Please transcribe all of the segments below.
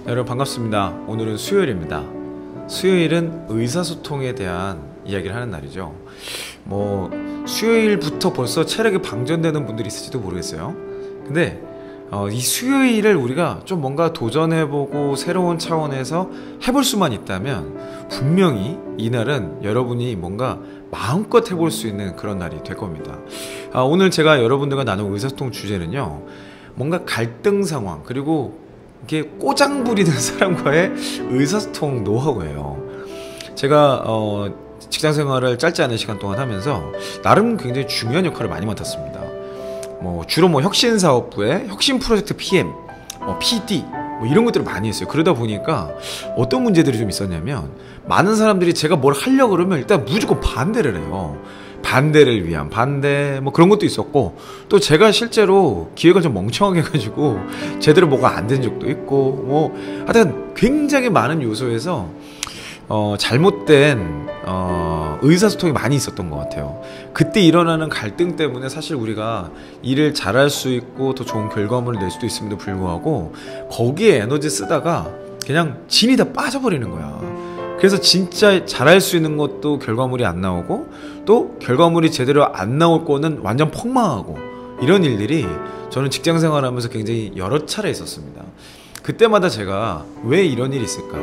여러분 반갑습니다. 오늘은 수요일입니다. 수요일은 의사소통에 대한 이야기를 하는 날이죠. 수요일부터 벌써 체력이 방전되는 분들이 있을지도 모르겠어요. 근데 이 수요일을 우리가 좀 뭔가 도전해보고 새로운 차원에서 해볼 수만 있다면 분명히 이날은 여러분이 뭔가 마음껏 해볼 수 있는 그런 날이 될 겁니다. 오늘 제가 여러분들과 나눈 의사소통 주제는요, 뭔가 갈등 상황, 그리고 이렇게 꼬장 부리는 사람과의 의사소통 노하우예요. 제가 직장 생활을 짧지 않은 시간 동안 하면서 나름 굉장히 중요한 역할을 많이 맡았습니다. 주로 혁신사업부의 혁신 프로젝트 PM, PD 이런 것들을 많이 했어요. 그러다 보니까 어떤 문제들이 좀 있었냐면, 많은 사람들이 제가 뭘 하려고 그러면 일단 무조건 반대를 해요. 반대를 위한 반대 그런 것도 있었고, 또 제가 실제로 기획을 좀 멍청하게 해가지고 제대로 뭐가 안 된 적도 있고, 하여튼 굉장히 많은 요소에서 잘못된 의사소통이 많이 있었던 것 같아요. 그때 일어나는 갈등 때문에 사실 우리가 일을 잘할 수 있고 더 좋은 결과물을 낼 수도 있음에도 불구하고 거기에 에너지 쓰다가 그냥 진이 다 빠져버리는 거야. 그래서 진짜 잘할 수 있는 것도 결과물이 안 나오고, 또 결과물이 제대로 안 나올 거는 완전 폭망하고, 이런 일들이 저는 직장 생활하면서 굉장히 여러 차례 있었습니다. 그때마다 제가 왜 이런 일이 있을까,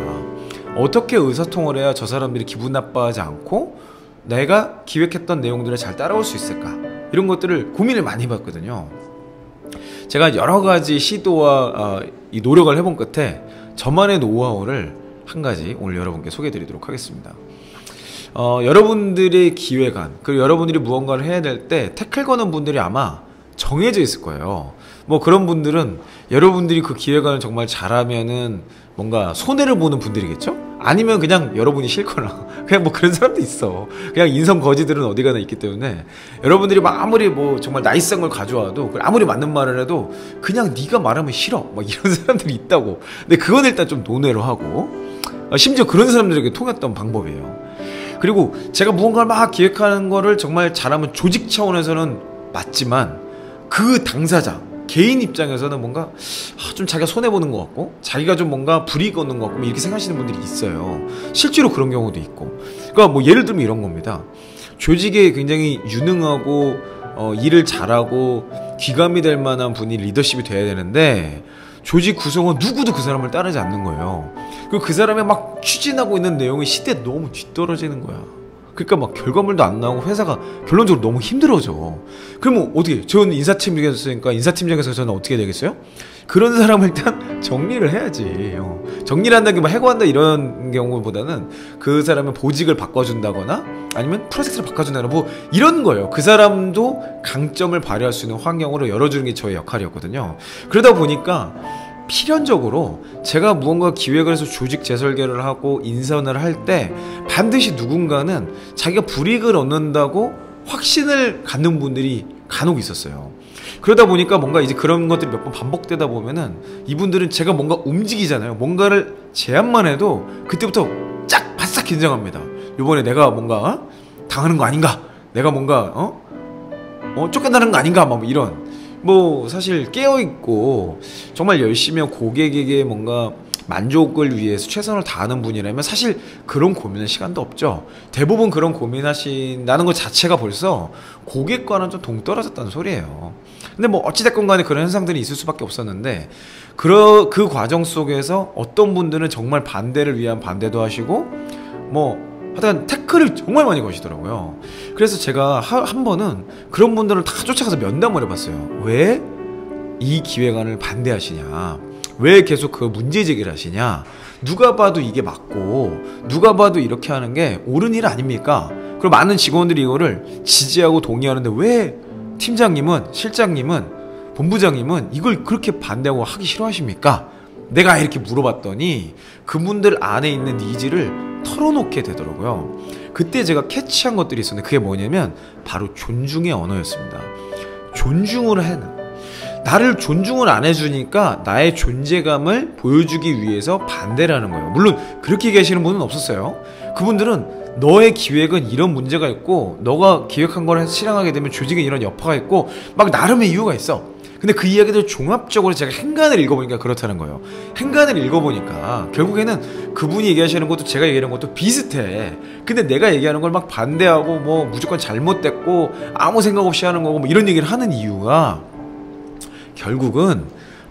어떻게 의사소통을 해야 저 사람들이 기분 나빠하지 않고 내가 기획했던 내용들을 잘 따라올 수 있을까, 이런 것들을 고민을 많이 해봤거든요. 제가 여러 가지 시도와 이 노력을 해본 끝에 저만의 노하우를 한 가지 오늘 여러분께 소개해드리도록 하겠습니다. 여러분들의 기획안, 그리고 여러분들이 무언가를 해야 될 때 태클 거는 분들이 아마 정해져 있을 거예요. 그런 분들은 여러분들이 그 기획안을 정말 잘하면은 뭔가 손해를 보는 분들이겠죠? 아니면 그냥 여러분이 싫거나 그냥 그런 사람도 있어. 그냥 인성 거지들은 어디 가나 있기 때문에 여러분들이 아무리 정말 나이스한 걸 가져와도, 아무리 맞는 말을 해도 그냥 네가 말하면 싫어 이런 사람들이 있다고. 근데 그건 일단 좀 논외로 하고, 심지어 그런 사람들에게 통했던 방법이에요. 그리고 제가 무언가를 막 기획하는 거를 정말 잘하면 조직 차원에서는 맞지만, 그 당사자 개인 입장에서는 뭔가 좀 자기가 손해보는 것 같고, 자기가 좀 뭔가 불이익 얻는 것 같고 이렇게 생각하시는 분들이 있어요. 실제로 그런 경우도 있고. 그러니까 예를 들면 이런 겁니다. 조직에 굉장히 유능하고 일을 잘하고 귀감이 될 만한 분이 리더십이 돼야 되는데, 조직 구성원 누구도 그 사람을 따르지 않는 거예요. 그리고 그 사람이 추진하고 있는 내용이 시대에 너무 뒤떨어지는 거야. 그러니까 결과물도 안 나오고 회사가 결론적으로 너무 힘들어져. 그러면 어떻게, 저는 인사팀장이었으니까 인사팀장에서 저는 어떻게 되겠어요? 그런 사람을 일단 정리를 해야지. 정리를 한다는 게 해고한다 이런 경우보다는 그 사람의 보직을 바꿔준다거나 아니면 프로젝트를 바꿔준다거나 이런 거예요. 그 사람도 강점을 발휘할 수 있는 환경으로 열어주는 게 저의 역할이었거든요. 그러다 보니까 필연적으로 제가 무언가 기획을 해서 조직 재설계를 하고 인선을 할 때 반드시 누군가는 자기가 불이익을 얻는다고 확신을 갖는 분들이 간혹 있었어요. 그러다 보니까 뭔가 이제 그런 것들이 몇 번 반복되다 보면은 이분들은 제가 뭔가 움직이잖아요. 뭔가를 제안만 해도 그때부터 짝 바싹 긴장합니다. 이번에 내가 뭔가 당하는 거 아닌가, 내가 뭔가 쫓겨나는 거 아닌가, 이런. 사실 깨어있고 정말 열심히 고객에게 뭔가 만족을 위해서 최선을 다하는 분이라면 사실 그런 고민할 시간도 없죠. 대부분 그런 고민하신다는 것 자체가 벌써 고객과는 좀 동떨어졌다는 소리예요. 근데 어찌됐건 간에 그런 현상들이 있을 수밖에 없었는데, 그 과정 속에서 어떤 분들은 정말 반대를 위한 반대도 하시고, 하여튼 태클을 정말 많이 거시더라고요. 그래서 제가 한 번은 그런 분들을 다 쫓아가서 면담을 해봤어요. 왜 이 기획안을 반대하시냐, 왜 계속 그 문제 제기를 하시냐, 누가 봐도 이게 맞고 누가 봐도 이렇게 하는 게 옳은 일 아닙니까? 그리고 많은 직원들이 이거를 지지하고 동의하는데 왜 팀장님은, 실장님은, 본부장님은 이걸 그렇게 반대하고 하기 싫어하십니까? 내가 이렇게 물어봤더니 그분들 안에 있는 니즈를 털어놓게 되더라고요. 그때 제가 캐치한 것들이 있었는데, 그게 뭐냐면 바로 존중의 언어였습니다. 존중을 해는, 나를 존중을 안 해주니까 나의 존재감을 보여주기 위해서 반대를 하는 거예요. 물론 그렇게 얘기하시는 분은 없었어요. 그분들은 너의 기획은 이런 문제가 있고, 너가 기획한 걸 실행하게 되면 조직에 이런 여파가 있고 나름의 이유가 있어. 근데 그 이야기들 종합적으로 제가 행간을 읽어보니까 그렇다는 거예요. 행간을 읽어보니까 결국에는 그분이 얘기하시는 것도 제가 얘기하는 것도 비슷해. 근데 내가 얘기하는 걸 막 반대하고 뭐 무조건 잘못됐고 아무 생각 없이 하는 거고 뭐 이런 얘기를 하는 이유가 결국은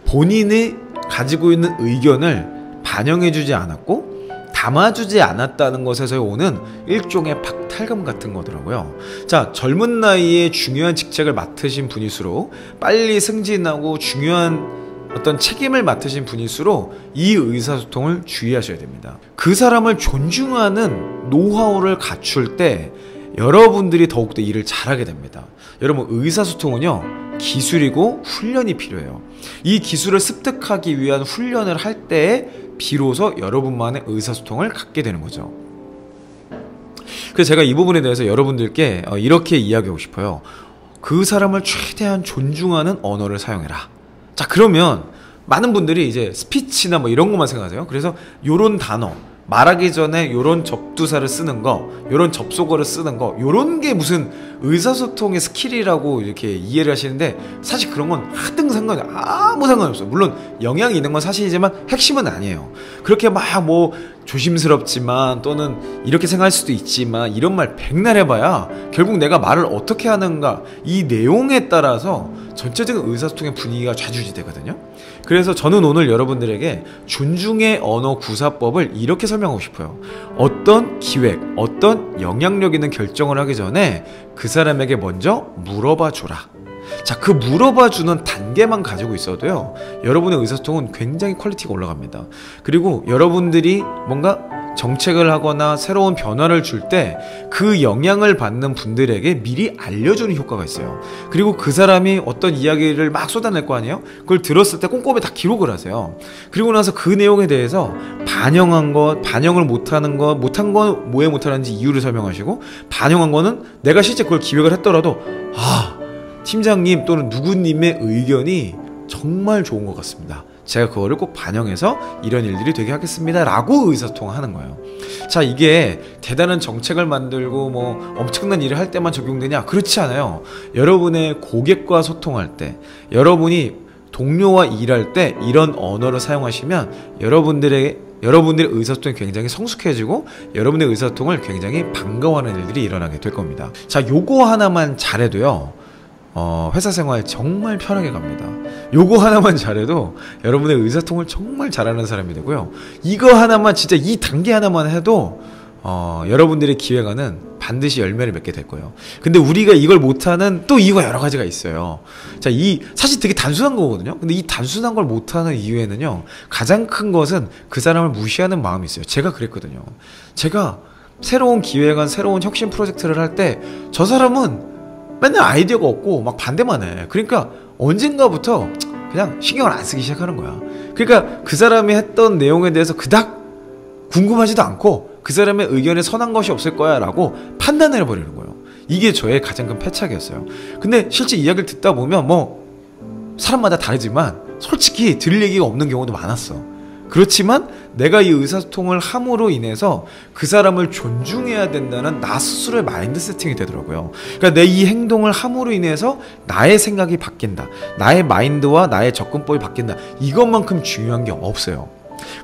본인이 가지고 있는 의견을 반영해주지 않았고 담아주지 않았다는 것에서 오는 일종의 박탈감 같은 거더라고요. 자, 젊은 나이에 중요한 직책을 맡으신 분일수록 빨리 승진하고 중요한 어떤 책임을 맡으신 분일수록 이 의사소통을 주의하셔야 됩니다. 그 사람을 존중하는 노하우를 갖출 때 여러분들이 더욱더 일을 잘하게 됩니다. 여러분, 의사소통은요 기술이고 훈련이 필요해요. 이 기술을 습득하기 위한 훈련을 할 때에 비로소 여러분만의 의사소통을 갖게 되는 거죠. 그래서 제가 이 부분에 대해서 여러분들께 이렇게 이야기하고 싶어요. 그 사람을 최대한 존중하는 언어를 사용해라. 자, 그러면 많은 분들이 이제 스피치나 뭐 이런 것만 생각하세요. 그래서 요런 단어 말하기 전에 요런 접두사를 쓰는 거, 요런 접속어를 쓰는 거, 요런 게 무슨 의사소통의 스킬이라고 이렇게 이해를 하시는데 사실 그런 건 하등 상관이 아무 상관이 없어요. 물론 영향이 있는 건 사실이지만 핵심은 아니에요. 그렇게 막 뭐 조심스럽지만 또는 이렇게 생각할 수도 있지만 이런 말 백날 해봐야 결국 내가 말을 어떻게 하는가 이 내용에 따라서 전체적인 의사소통의 분위기가 좌지우지되거든요. 그래서 저는 오늘 여러분들에게 존중의 언어 구사법을 이렇게 설명하고 싶어요. 어떤 기획, 어떤 영향력 있는 결정을 하기 전에 그 사람에게 먼저 물어봐 주라. 자, 그 물어봐 주는 단계만 가지고 있어도요 여러분의 의사소통은 굉장히 퀄리티가 올라갑니다. 그리고 여러분들이 뭔가 정책을 하거나 새로운 변화를 줄 때 그 영향을 받는 분들에게 미리 알려주는 효과가 있어요. 그리고 그 사람이 어떤 이야기를 막 쏟아낼 거 아니에요? 그걸 들었을 때 꼼꼼히 다 기록을 하세요. 그리고 나서 그 내용에 대해서 반영한 것, 반영을 못하는 것, 못한 건 왜 못하는지 이유를 설명하시고 반영한 거는 내가 실제 그걸 기획을 했더라도 팀장님 또는 누구님의 의견이 정말 좋은 것 같습니다. 제가 그거를 꼭 반영해서 이런 일들이 되게 하겠습니다 라고 의사소통하는 거예요. 자, 이게 대단한 정책을 만들고 뭐 엄청난 일을 할 때만 적용되냐? 그렇지 않아요. 여러분의 고객과 소통할 때, 여러분이 동료와 일할 때 이런 언어를 사용하시면 여러분들의 의사소통이 굉장히 성숙해지고 여러분의 의사소통을 굉장히 반가워하는 일들이 일어나게 될 겁니다. 자, 요거 하나만 잘해도요 회사 생활 정말 편하게 갑니다. 요거 하나만 잘해도 여러분의 의사소통을 정말 잘하는 사람이 되고요. 이거 하나만 진짜 이 단계 하나만 해도 여러분들의 기획안은 반드시 열매를 맺게 될 거예요. 근데 우리가 이걸 못하는 또 이유가 여러 가지가 있어요. 자, 사실 되게 단순한 거거든요. 근데 이 단순한 걸 못하는 이유에는요 가장 큰 것은 그 사람을 무시하는 마음이 있어요. 제가 그랬거든요. 제가 새로운 기획안, 새로운 혁신 프로젝트를 할 때 저 사람은 맨날 아이디어가 없고 막 반대만 해. 그러니까 언젠가부터 그냥 신경을 안 쓰기 시작하는 거야. 그러니까 그 사람이 했던 내용에 대해서 그닥 궁금하지도 않고 그 사람의 의견에 선한 것이 없을 거야 라고 판단을 해버리는 거예요. 이게 저의 가장 큰 패착이었어요. 근데 실제 이야기를 듣다 보면 뭐 사람마다 다르지만 솔직히 들을 얘기가 없는 경우도 많았어. 그렇지만 내가 이 의사소통을 함으로 인해서 그 사람을 존중해야 된다는 나 스스로의 마인드 세팅이 되더라고요. 그러니까 내 이 행동을 함으로 인해서 나의 생각이 바뀐다. 나의 마인드와 나의 접근법이 바뀐다. 이것만큼 중요한 게 없어요.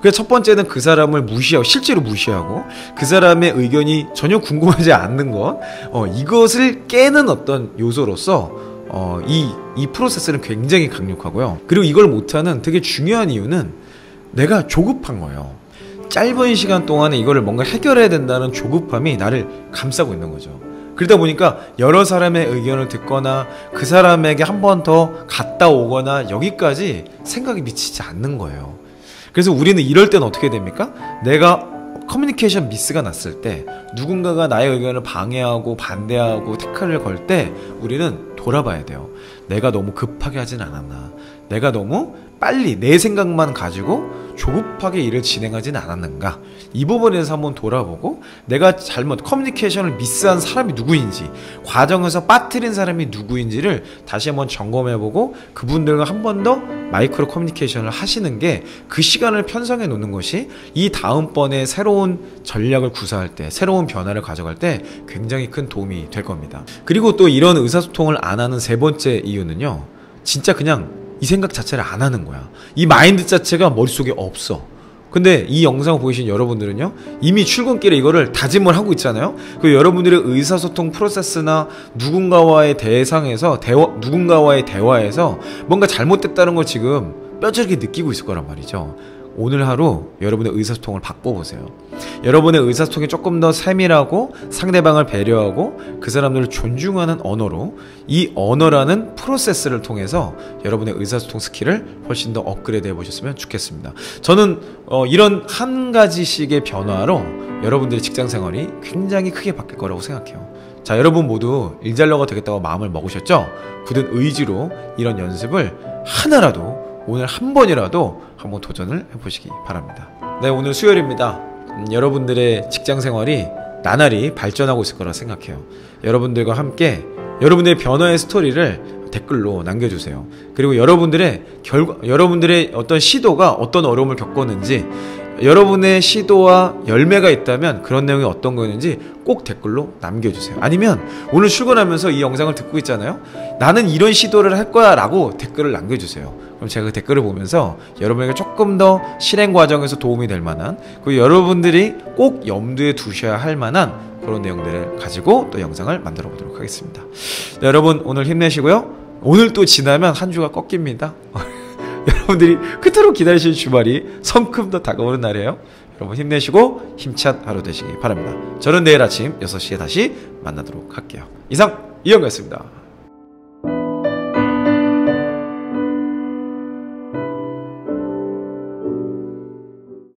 그래서 첫 번째는 그 사람을 무시하고 실제로 무시하고 그 사람의 의견이 전혀 궁금하지 않는 것 이것을 깨는 어떤 요소로서 이 프로세스는 굉장히 강력하고요. 그리고 이걸 못하는 되게 중요한 이유는 내가 조급한 거예요. 짧은 시간 동안에 이거를 뭔가 해결해야 된다는 조급함이 나를 감싸고 있는 거죠. 그러다 보니까 여러 사람의 의견을 듣거나 그 사람에게 한 번 더 갔다 오거나 여기까지 생각이 미치지 않는 거예요. 그래서 우리는 이럴 때는 어떻게 됩니까? 내가 커뮤니케이션 미스가 났을 때 누군가가 나의 의견을 방해하고 반대하고 태클을 걸 때 우리는 돌아봐야 돼요. 내가 너무 급하게 하진 않았나? 내가 너무 빨리 내 생각만 가지고 조급하게 일을 진행하진 않았는가? 이 부분에 대해서 한번 돌아보고 내가 잘못 커뮤니케이션을 미스한 사람이 누구인지 과정에서 빠뜨린 사람이 누구인지를 다시 한번 점검해보고 그분들과 한 번 더 마이크로 커뮤니케이션을 하시는 게 그 시간을 편성해 놓는 것이 이 다음번에 새로운 전략을 구사할 때 새로운 변화를 가져갈 때 굉장히 큰 도움이 될 겁니다. 그리고 또 이런 의사소통을 안 하는 세 번째 이유는요 진짜 그냥 이 생각 자체를 안 하는 거야. 이 마인드 자체가 머릿속에 없어. 근데 이 영상을 보시는 여러분들은요, 이미 출근길에 이거를 다짐을 하고 있잖아요. 그 여러분들의 의사소통 프로세스나 누군가와의 누군가와의 대화에서 뭔가 잘못됐다는 걸 지금 뼈저리게 느끼고 있을 거란 말이죠. 오늘 하루 여러분의 의사소통을 바꿔보세요. 여러분의 의사소통이 조금 더 세밀하고 상대방을 배려하고 그 사람들을 존중하는 언어로, 이 언어라는 프로세스를 통해서 여러분의 의사소통 스킬을 훨씬 더 업그레이드 해보셨으면 좋겠습니다. 저는 이런 한 가지씩의 변화로 여러분들의 직장생활이 굉장히 크게 바뀔 거라고 생각해요. 자, 여러분 모두 일잘러가 되겠다고 마음을 먹으셨죠? 굳은 의지로 이런 연습을 하나라도, 오늘 한 번이라도 한번 도전을 해보시기 바랍니다. 네, 오늘 수요일입니다. 여러분들의 직장생활이 나날이 발전하고 있을 거라 생각해요. 여러분들과 함께 여러분들의 변화의 스토리를 댓글로 남겨주세요. 그리고 여러분들의 어떤 시도가 어떤 어려움을 겪었는지, 여러분의 시도와 열매가 있다면 그런 내용이 어떤 거였는지 꼭 댓글로 남겨주세요. 아니면 오늘 출근하면서 이 영상을 듣고 있잖아요. 나는 이런 시도를 할 거야 라고 댓글을 남겨주세요. 그럼 제가 그 댓글을 보면서 여러분에게 조금 더 실행 과정에서 도움이 될 만한, 그리고 여러분들이 꼭 염두에 두셔야 할 만한 그런 내용들을 가지고 또 영상을 만들어 보도록 하겠습니다. 네, 여러분 오늘 힘내시고요. 오늘 또 지나면 한 주가 꺾입니다. 여러분들이 그토록 기다리시는 주말이 성큼 더 다가오는 날이에요. 여러분 힘내시고 힘찬 하루 되시기 바랍니다. 저는 내일 아침 6시에 다시 만나도록 할게요. 이상 이영가였습니다.